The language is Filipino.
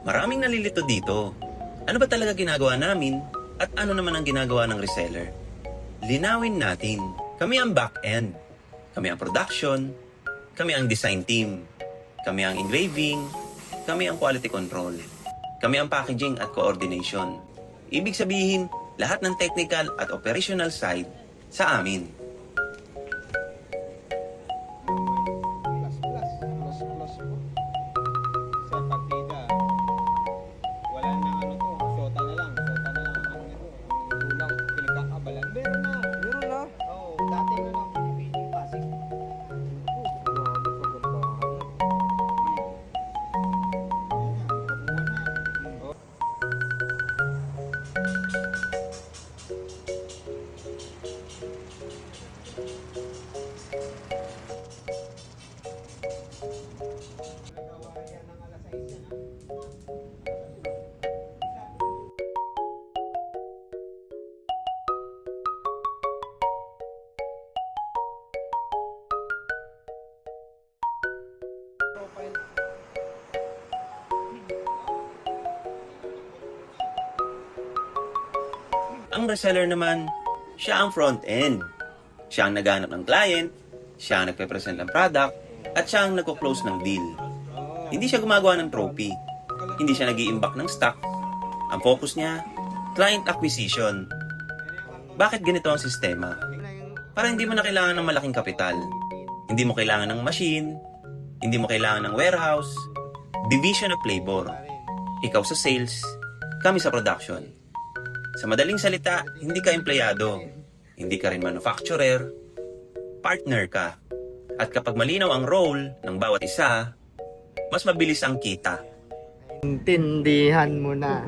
Maraming nalilito dito. Ano ba talaga ginagawa namin at ano naman ang ginagawa ng reseller? Linawin natin. Kami ang back-end. Kami ang production. Kami ang design team. Kami ang engraving. Kami ang quality control. Kami ang packaging at coordination. Ibig sabihin, lahat ng technical at operational side sa amin. Plus po. Sa partida. Wala nang ano to. Shota na lang. Shota na lang ang ano nito. Unang pinagkakabalan. Meron na. Meron na. Oo. Dati na lang. Pinipili Pasig. Grabe, kagandahan. Nagawa yan ng alas 6 yan ha. Profile. Ang reseller naman, siya ang front-end. Siya ang naghanap ng client, siya ang nagpe-present ng product, at siya ang nagko-close ng deal. Hindi siya gumagawa ng trophy. Hindi siya nag-i-imbak ng stock. Ang focus niya, client acquisition. Bakit ganito ang sistema? Para hindi mo na kailangan ng malaking kapital. Hindi mo kailangan ng machine. Hindi mo kailangan ng warehouse. Division of labor. Ikaw sa sales, kami sa production. Sa madaling salita, hindi ka empleyado. Hindi ka rin manufacturer. Partner ka. At kapag malinaw ang role ng bawat isa, mas mabilis ang kita. Intindihan mo na.